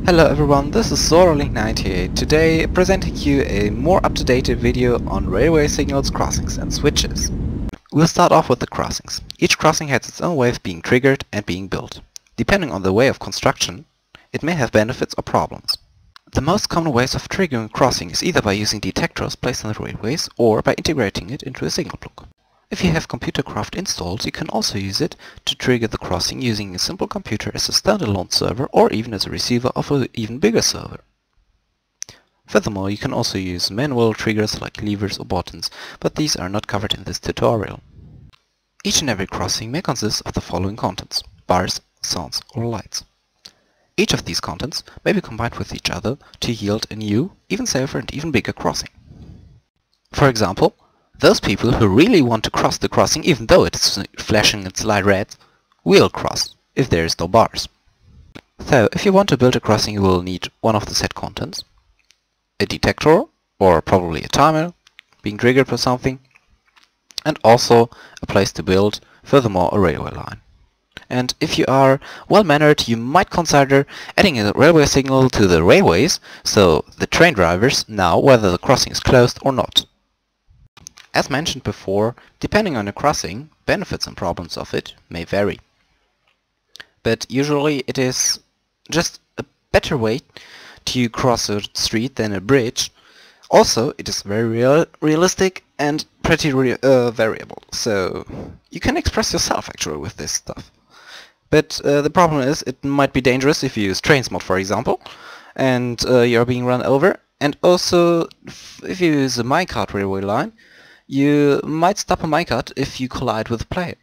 Hello everyone, this is ZoroLink98, today presenting you a more up-to-date video on railway signals, crossings and switches. We'll start off with the crossings. Each crossing has its own way of being triggered and being built. Depending on the way of construction, it may have benefits or problems. The most common ways of triggering a crossing is either by using detectors placed on the railways or by integrating it into a signal block. If you have ComputerCraft installed, you can also use it to trigger the crossing using a simple computer as a standalone server or even as a receiver of an even bigger server. Furthermore, you can also use manual triggers like levers or buttons, but these are not covered in this tutorial. Each and every crossing may consist of the following contents: bars, sounds or lights. Each of these contents may be combined with each other to yield a new, even safer and even bigger crossing. For example, those people who really want to cross the crossing even though it's flashing its light red will cross if there is no bars. So if you want to build a crossing, you will need one of the set contents, a detector or probably a timer being triggered for something, and also a place to build, furthermore a railway line. And if you are well-mannered, you might consider adding a railway signal to the railways so the train drivers know whether the crossing is closed or not. As mentioned before, depending on the crossing, benefits and problems of it may vary. But usually it is just a better way to cross a street than a bridge. Also, it is very realistic and pretty variable, so you can express yourself actually with this stuff. But the problem is it might be dangerous if you use trains mode, for example, and you're being run over. And also, if you use a minecart railway line, you might stop a minecart if you collide with a player.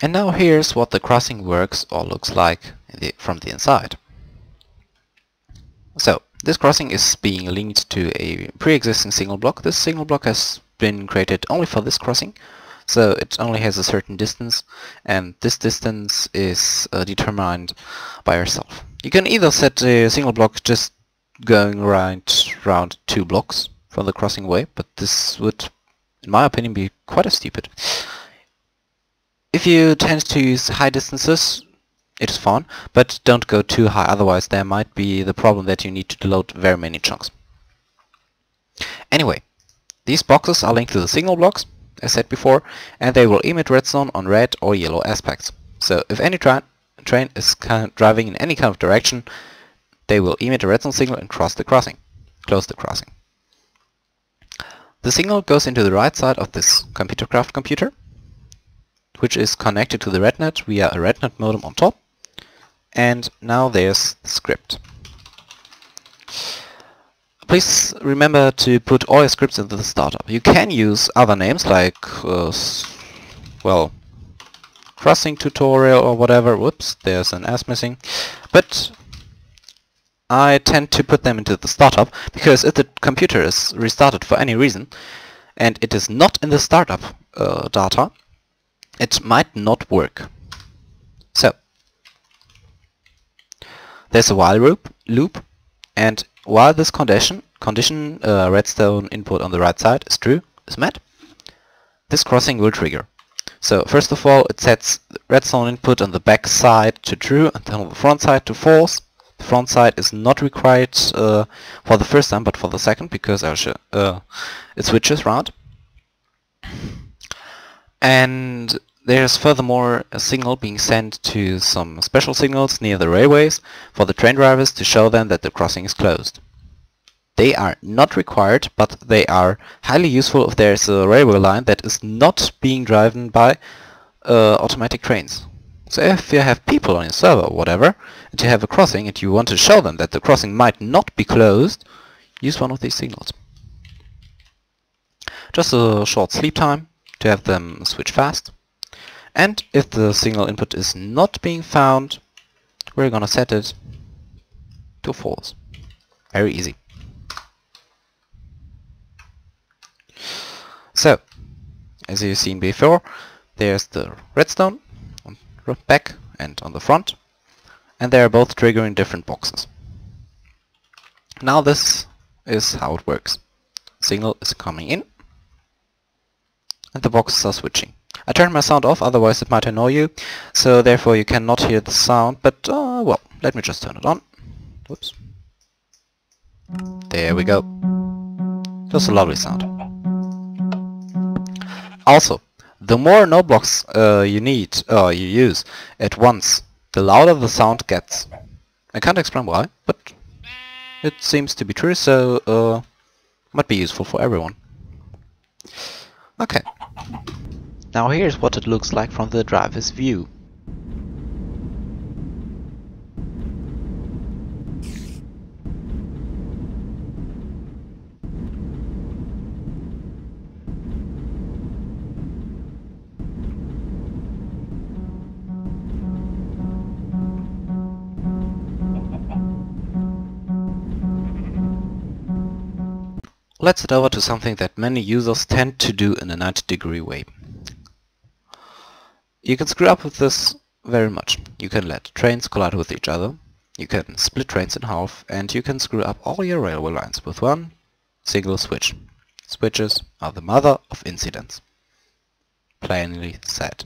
And now here's what the crossing works or looks like from the inside. So, this crossing is being linked to a pre-existing signal block. This signal block has been created only for this crossing, so it only has a certain distance, and this distance is determined by yourself. You can either set a signal block just going around 2 blocks from the crossing way, but this would, in my opinion, be quite stupid. If you tend to use high distances, it is fun, but don't go too high, otherwise there might be the problem that you need to load very many chunks. Anyway, these boxes are linked to the signal blocks, as said before, and they will emit redstone on red or yellow aspects. So if any train is driving in any kind of direction, they will emit a redstone signal and close the crossing. The signal goes into the right side of this ComputerCraft computer, which is connected to the RedNet via a RedNet modem on top. And now there's the script. Please remember to put all your scripts into the startup. You can use other names like, well, crossing tutorial or whatever. Whoops, there's an S missing. But I tend to put them into the startup, because if the computer is restarted for any reason and it is not in the startup data, it might not work. So, there's a while loop, and while this condition redstone input on the right side is met, this crossing will trigger. So first of all, it sets redstone input on the back side to true and then on the front side to false. The front side is not required for the first time, but for the second, because it switches round. And there's furthermore a signal being sent to some special signals near the railways for the train drivers to show them that the crossing is closed. They are not required, but they are highly useful if there's a railway line that is not being driven by automatic trains. So if you have people on your server or whatever, and you have a crossing and you want to show them that the crossing might not be closed, use one of these signals. Just a short sleep time to have them switch fast. And if the signal input is not being found, we're gonna set it to false. Very easy. So, as you've seen before, there's the redstone on the back and on the front, and they are both triggering different boxes. Now this is how it works. Signal is coming in, and the boxes are switching. I turned my sound off, otherwise it might annoy you, so therefore you cannot hear the sound, but well, let me just turn it on. Whoops. There we go. Just a lovely sound. Also, the more no blocks you use at once, the louder the sound gets. I can't explain why, but it seems to be true, so might be useful for everyone. Okay. Now here's what it looks like from the driver's view. Let's head over to something that many users tend to do in a 90-degree way. You can screw up with this very much. You can let trains collide with each other, you can split trains in half, and you can screw up all your railway lines with one single switch. Switches are the mother of incidents. Plainly said.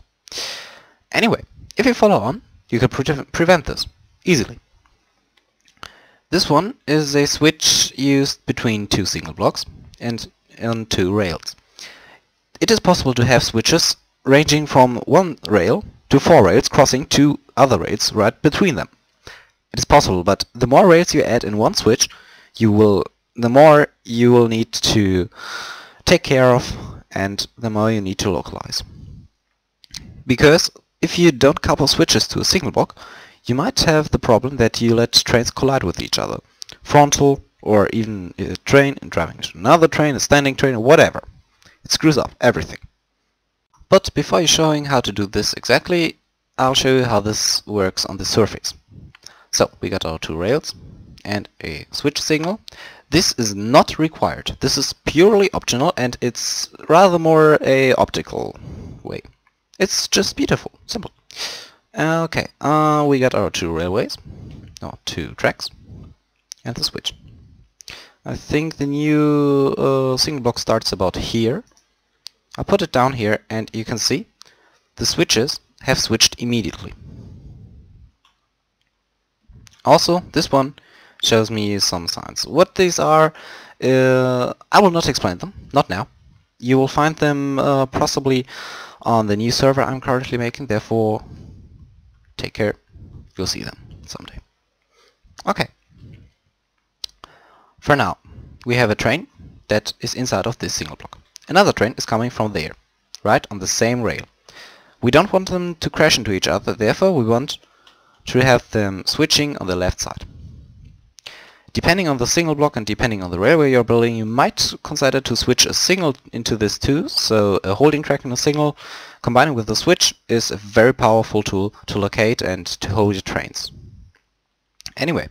Anyway, if you follow on, you can prevent this easily. This one is a switch used between two signal blocks and on two rails. It is possible to have switches ranging from one rail to 4 rails crossing two other rails right between them. It is possible, but the more rails you add in one switch, the more you will need to take care of and the more you need to localize. Because if you don't couple switches to a signal block, you might have the problem that you let trains collide with each other. Frontal, or even a train driving into another train, a standing train, or whatever. It screws up everything. But before showing how to do this exactly, I'll show you how this works on the surface. So, we got our two rails and a switch signal. This is not required. This is purely optional and it's rather more a optical way. It's just beautiful, simple. Okay, we got our two railways, or two tracks, and the switch. I think the new signal block starts about here. I'll put it down here and you can see the switches have switched immediately. Also, this one shows me some signs. What these are, I will not explain them, not now. You will find them possibly on the new server I'm currently making, therefore take care, you'll see them someday. Okay. For now, we have a train that is inside of this signal block. Another train is coming from there, right on the same rail. We don't want them to crash into each other, therefore we want to have them switching on the left side. Depending on the signal block and depending on the railway you're building, you might consider to switch a signal into this too, so a holding track and a signal combining with the switch is a very powerful tool to locate and to hold your trains. Anyway,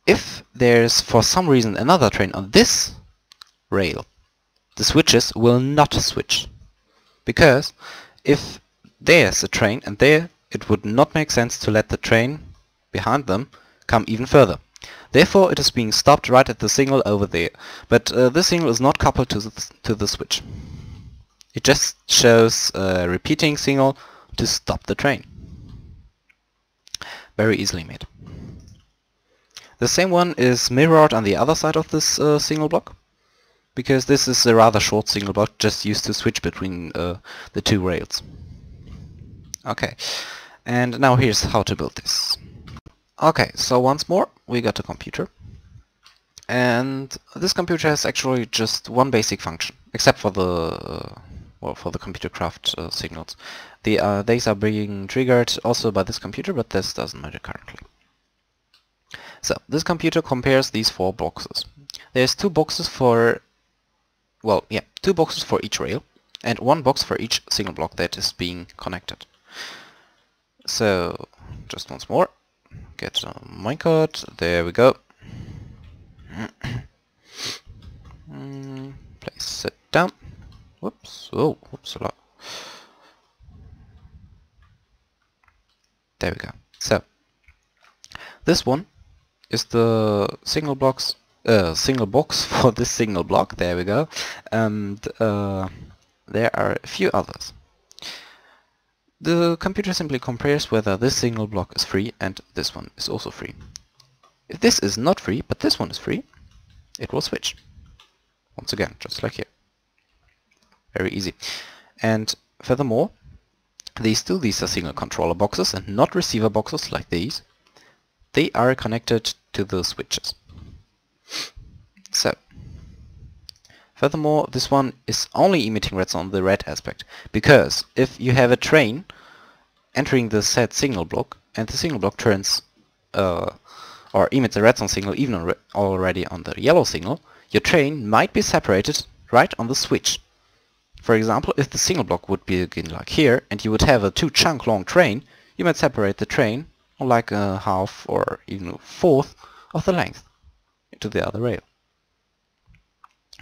if there's for some reason another train on this rail, the switches will not switch. Because if there's a train and there, it would not make sense to let the train behind them come even further. Therefore it is being stopped right at the signal over there. But this signal is not coupled to the switch. It just shows a repeating signal to stop the train. Very easily made. The same one is mirrored on the other side of this signal block, because this is a rather short signal block just used to switch between the two rails. Okay, and now here's how to build this. Okay, so once more we got a computer, and this computer has actually just one basic function, except for the computer craft signals. These are being triggered also by this computer, but this doesn't matter currently. So this computer compares these 4 boxes. There's 2 boxes for, well, yeah, 2 boxes for each rail, and 1 box for each signal block that is being connected. So just once more. Get a minecart, there we go. Place it down. Whoops, oh, whoops a lot. There we go. So, this one is the signal box for this signal block, there we go. And there are a few others. The computer simply compares whether this signal block is free and this one is also free. If this is not free, but this one is free, it will switch. Once again, just like here. Very easy. And furthermore, these are signal controller boxes and not receiver boxes like these. They are connected to the switches. So, furthermore, this one is only emitting redstone on the red aspect, because if you have a train entering the said signal block and the signal block turns or emits a redstone signal even already on the yellow signal, your train might be separated right on the switch. For example, if the signal block would begin like here and you would have a 2 chunk long train, you might separate the train on like a half or even a fourth of the length into the other rail.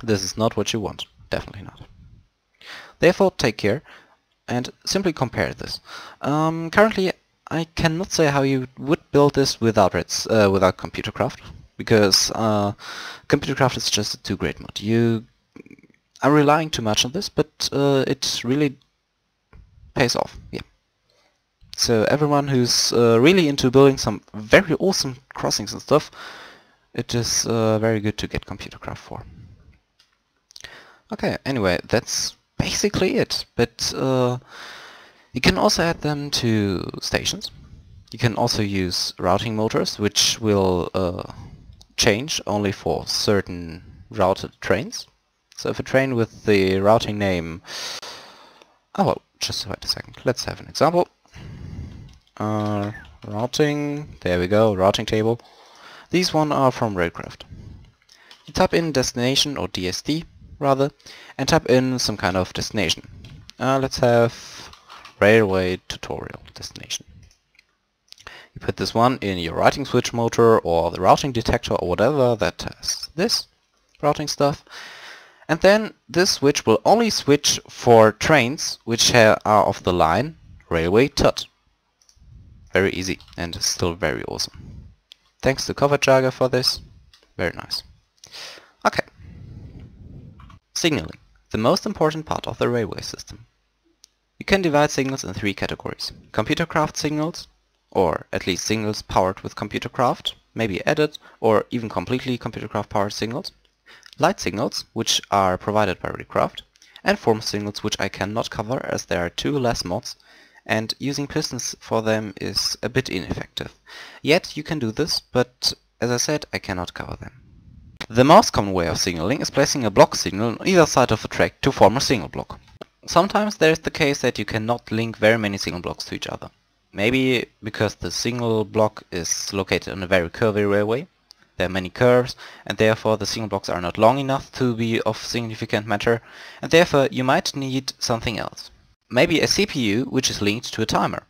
This is not what you want, definitely not. Therefore, take care and simply compare this. Currently, I cannot say how you would build this without ComputerCraft, because ComputerCraft is just a too great mod. You are relying too much on this, but it really pays off. Yeah. So everyone who's really into building some very awesome crossings and stuff, it is very good to get ComputerCraft for. Okay, anyway, that's basically it. But you can also add them to stations. You can also use routing motors, which will change only for certain routed trains. So if a train with the routing name... Oh well, just wait a second. Let's have an example. Routing, there we go, routing table. These one are from Railcraft. You type in destination, or DSD rather, and type in some kind of destination. Let's have railway tutorial destination. You put this one in your routing switch motor or the routing detector or whatever that has this routing stuff. And then this switch will only switch for trains which are of the line railway tut. Very easy and still very awesome. Thanks to CoverJagger for this. Very nice. Okay. Signaling, the most important part of the railway system. You can divide signals in 3 categories. ComputerCraft signals, or at least signals powered with ComputerCraft, maybe added or even completely ComputerCraft powered signals. Light signals, which are provided by Railcraft, and form signals, which I cannot cover as there are 2 less mods, and using pistons for them is a bit ineffective. Yet you can do this, but as I said, I cannot cover them. The most common way of signaling is placing a block signal on either side of the track to form a signal block. Sometimes there is the case that you cannot link very many signal blocks to each other. Maybe because the signal block is located on a very curvy railway. There are many curves, and therefore the signal blocks are not long enough to be of significant matter, and therefore you might need something else. Maybe a CPU which is linked to a timer.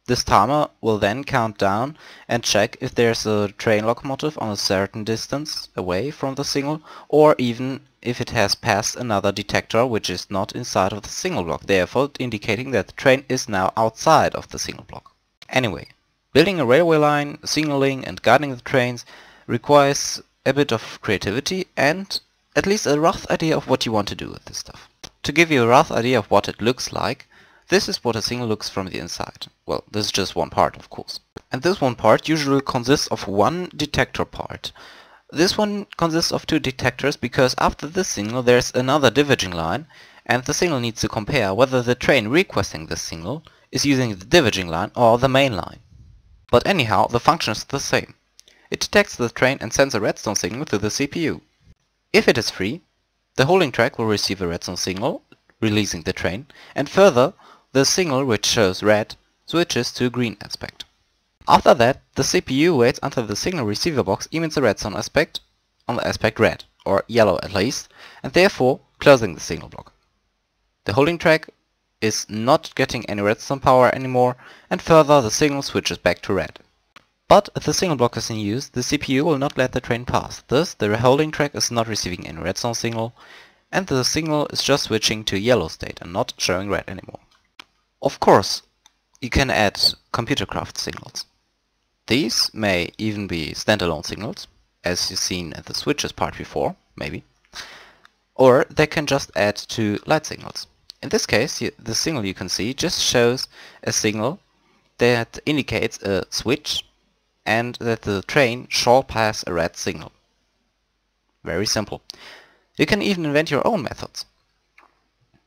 This timer will then count down and check if there's a train locomotive on a certain distance away from the signal, or even if it has passed another detector which is not inside of the signal block, therefore indicating that the train is now outside of the signal block. Anyway, building a railway line, signaling and guiding the trains requires a bit of creativity and at least a rough idea of what you want to do with this stuff. To give you a rough idea of what it looks like, this is what a signal looks from the inside. Well, this is just one part, of course. And this one part usually consists of one detector part. This one consists of 2 detectors because after this signal there's another diverging line, and the signal needs to compare whether the train requesting this signal is using the diverging line or the main line. But anyhow, the function is the same. It detects the train and sends a redstone signal to the CPU. If it is free, the holding track will receive a redstone signal, releasing the train, and further, the signal which shows red switches to a green aspect. After that, the CPU waits until the signal receiver box emits a redstone aspect on the aspect red, or yellow at least, and therefore closing the signal block. The holding track is not getting any redstone power anymore, and further the signal switches back to red. But if the signal block is in use, the CPU will not let the train pass. Thus, the holding track is not receiving any redstone signal, and the signal is just switching to yellow state and not showing red anymore. Of course, you can add ComputerCraft signals. These may even be standalone signals, as you've seen at the switches part before, maybe. Or they can just add to light signals. In this case, the signal you can see just shows a signal that indicates a switch and that the train shall pass a red signal. Very simple. You can even invent your own methods.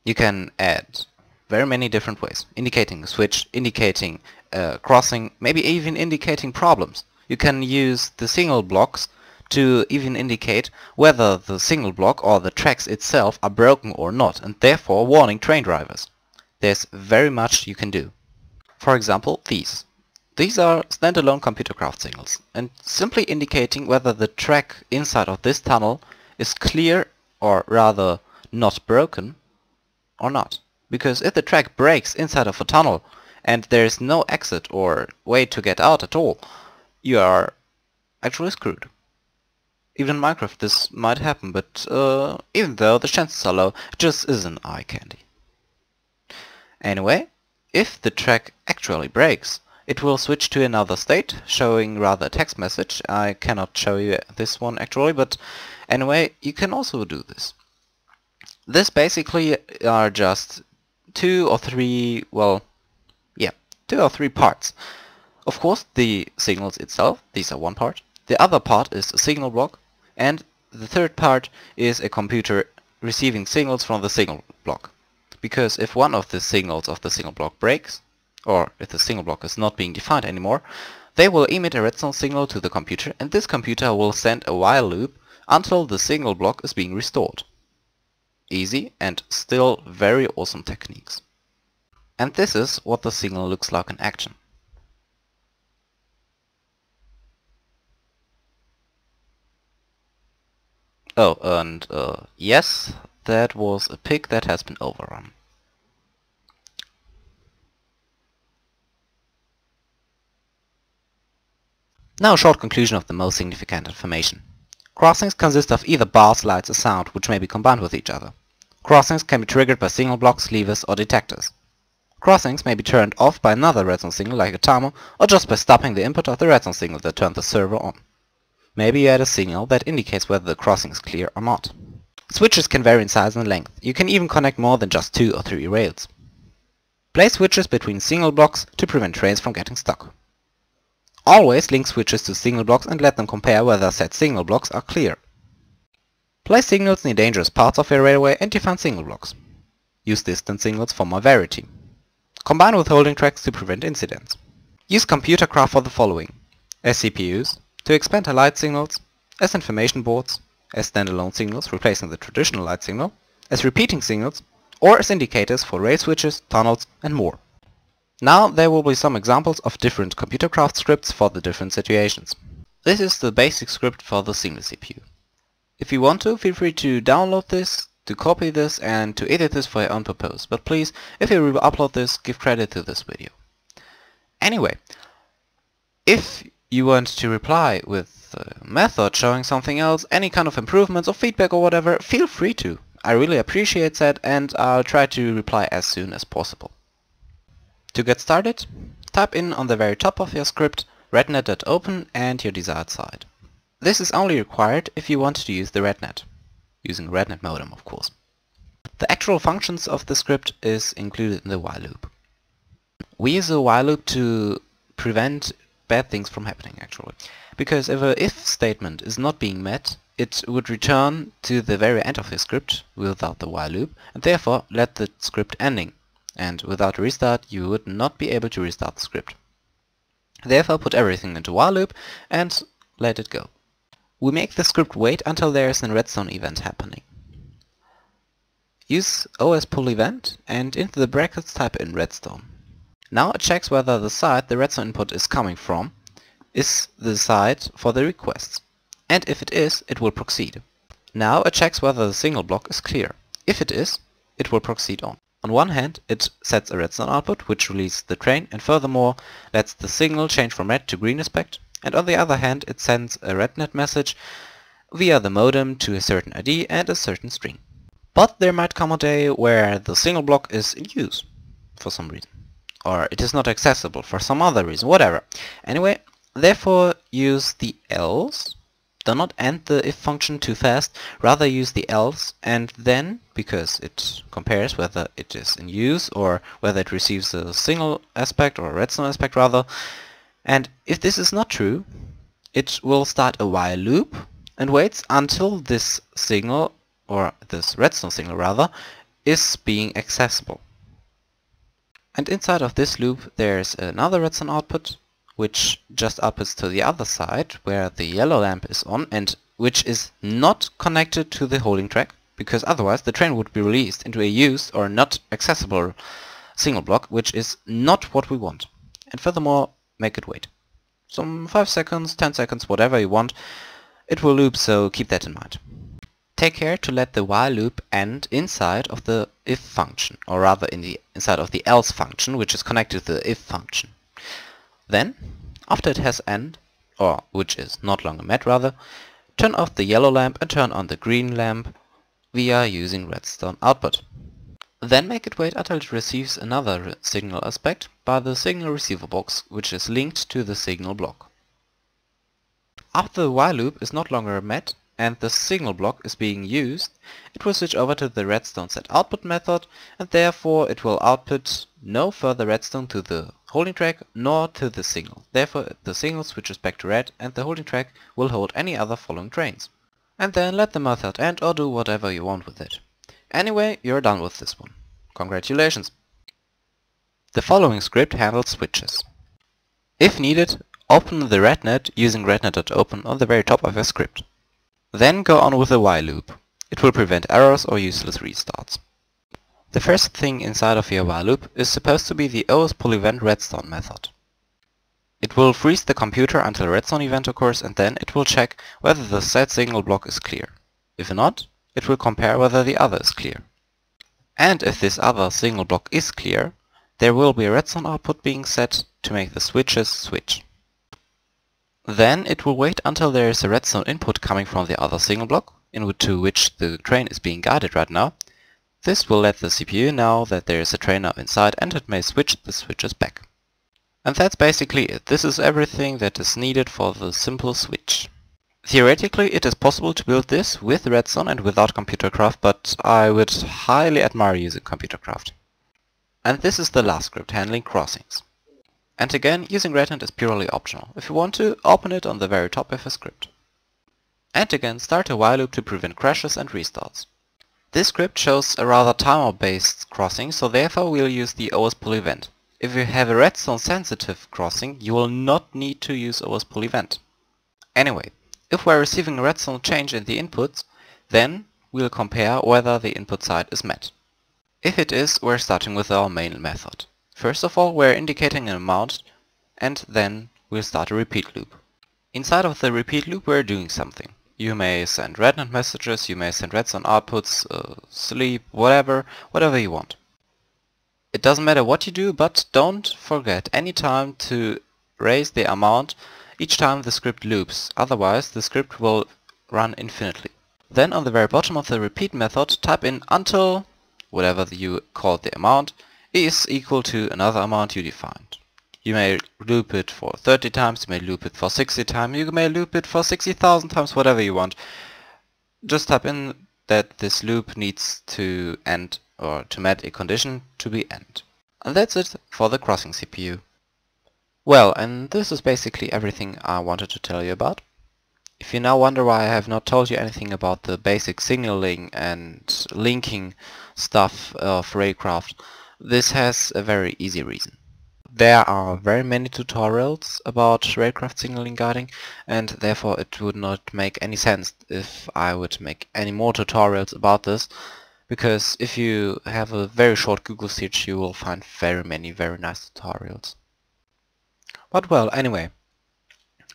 You can add very many different ways, indicating a switch, indicating a crossing, maybe even indicating problems. You can use the signal blocks to even indicate whether the signal block or the tracks itself are broken or not, and therefore warning train drivers. There's very much you can do. For example, these. These are standalone computer craft signals, and simply indicating whether the track inside of this tunnel is clear, or rather not broken, or not. Because if the track breaks inside of a tunnel and there is no exit or way to get out at all, you are actually screwed. Even in Minecraft this might happen, but even though the chances are low, it just isn't eye candy. Anyway, if the track actually breaks, it will switch to another state, showing rather a text message. I cannot show you this one actually, but anyway, you can also do this. This basically are just two or three parts. Of course, the signals itself, these are one part. The other part is a signal block, and the third part is a computer receiving signals from the signal block. Because if one of the signals of the signal block breaks, or if the signal block is not being defined anymore, they will emit a redstone signal to the computer, and this computer will send a while loop until the signal block is being restored. Easy and still very awesome techniques. And this is what the signal looks like in action. Oh, and yes, that was a pig that has been overrun. Now a short conclusion of the most significant information. Crossings consist of either bars, lights or sound, which may be combined with each other. Crossings can be triggered by signal blocks, levers or detectors. Crossings may be turned off by another redstone signal like a timer, or just by stopping the input of the redstone signal that turned the server on. Maybe you add a signal that indicates whether the crossing is clear or not. Switches can vary in size and length. You can even connect more than just 2 or 3 rails. Place switches between signal blocks to prevent trains from getting stuck. Always link switches to signal blocks and let them compare whether said signal blocks are clear. Place signals near dangerous parts of your railway and define signal blocks. Use distant signals for more variety. Combine with holding tracks to prevent incidents. Use computer craft for the following: as CPUs, to expand the light signals, as information boards, as standalone signals replacing the traditional light signal, as repeating signals, or as indicators for rail switches, tunnels and more. Now there will be some examples of different computer craft scripts for the different situations. This is the basic script for the single CPU. If you want to, feel free to download this, to copy this and to edit this for your own purpose, but please, if you upload this, give credit to this video. Anyway, if you want to reply with a method showing something else, any kind of improvements or feedback or whatever, feel free to. I really appreciate that and I'll try to reply as soon as possible. To get started, type in on the very top of your script rednet.open and your desired site. This is only required if you want to use the rednet, using rednet modem of course. The actual functions of the script is included in the while loop. We use a while loop to prevent bad things from happening actually, because if a if statement is not being met, it would return to the very end of the script without the while loop and therefore let the script ending. And without a restart you would not be able to restart the script. Therefore put everything into while loop and let it go. We make the script wait until there is a redstone event happening. Use OS pull event and into the brackets type in redstone. Now it checks whether the site the redstone input is coming from is the site for the requests. And if it is, it will proceed. Now it checks whether the signal block is clear. If it is, it will proceed on. On one hand, it sets a redstone output, which releases the train, and furthermore lets the signal change from red to green aspect, and on the other hand, it sends a rednet message via the modem to a certain ID and a certain string. But there might come a day where the signal block is in use, for some reason. Or it is not accessible for some other reason, whatever. Anyway, therefore use the else. Do not end the if function too fast, rather use the else and then, because it compares whether it is in use or whether it receives a signal aspect or a redstone aspect rather, And if this is not true, it will start a while loop and waits until this signal, or this redstone signal rather, is being accessible. And inside of this loop there's another redstone output, which just outputs to the other side where the yellow lamp is on, and which is not connected to the holding track, because otherwise the train would be released into a used or not accessible signal block, which is not what we want. And furthermore, make it wait. Some 5 seconds, 10 seconds, whatever you want. It will loop, so keep that in mind. Take care to let the while loop end inside of the if function, or rather inside of the else function, which is connected to the if function. Then, after it has ended, or which is not longer met rather, turn off the yellow lamp and turn on the green lamp via using redstone output. Then make it wait until it receives another signal aspect by the signal receiver box, which is linked to the signal block. After the while loop is not longer met and the signal block is being used, it will switch over to the redstone set output method, and therefore it will output no further redstone to the holding track nor to the signal. Therefore the signal switches back to red and the holding track will hold any other following trains. And then let the method end or do whatever you want with it. Anyway, you're done with this one. Congratulations! The following script handles switches. If needed, open the rednet using rednet.open on the very top of your script. Then go on with the while loop. It will prevent errors or useless restarts. The first thing inside of your while loop is supposed to be the OS_pull_event redstone method. It will freeze the computer until a redstone event occurs, and then it will check whether the set signal block is clear. If not, it will compare whether the other is clear. And if this other signal block is clear, there will be a redstone output being set to make the switches switch. Then it will wait until there is a redstone input coming from the other signal block, into which the train is being guided right now. This will let the CPU know that there is a train now inside, and it may switch the switches back. And that's basically it. This is everything that is needed for the simple switch. Theoretically, it is possible to build this with redstone and without ComputerCraft, but I would highly admire using ComputerCraft. And this is the last script handling crossings. And again, using rednet is purely optional. If you want to, open it on the very top of your script. And again, start a while loop to prevent crashes and restarts. This script shows a rather timer-based crossing, so therefore we'll use the OS_pull_event. If you have a redstone sensitive crossing, you will not need to use OS_pull_event. Anyway, if we're receiving a redstone change in the inputs, then we'll compare whether the input side is met. If it is, we're starting with our main method. First of all, we're indicating an amount, and then we'll start a repeat loop. Inside of the repeat loop we're doing something. You may send rednet messages, you may send redstone outputs, sleep, whatever you want. It doesn't matter what you do, but don't forget any time to raise the amount each time the script loops, otherwise the script will run infinitely. Then on the very bottom of the repeat method type in until whatever you called the amount is equal to another amount you defined. You may loop it for 30 times, you may loop it for 60 times, you may loop it for 60,000 times, whatever you want. Just type in that this loop needs to end, or to met a condition to be end. And that's it for the crossing CPU. Well, and this is basically everything I wanted to tell you about. If you now wonder why I have not told you anything about the basic signaling and linking stuff of Raycraft, this has a very easy reason. There are very many tutorials about Raycraft signaling guiding, and therefore it would not make any sense if I would make any more tutorials about this, because if you have a very short Google search you will find very many very nice tutorials. But well, anyway,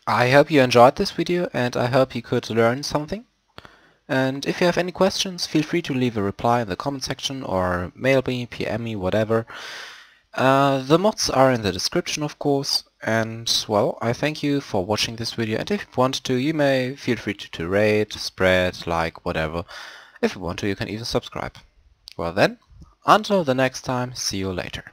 I hope you enjoyed this video and I hope you could learn something. And if you have any questions, feel free to leave a reply in the comment section or mail me, PM me, whatever. The mods are in the description, of course, and well, I thank you for watching this video, and if you want to, you may feel free to rate, spread, like, whatever. If you want to, you can even subscribe. Well then, until the next time, see you later.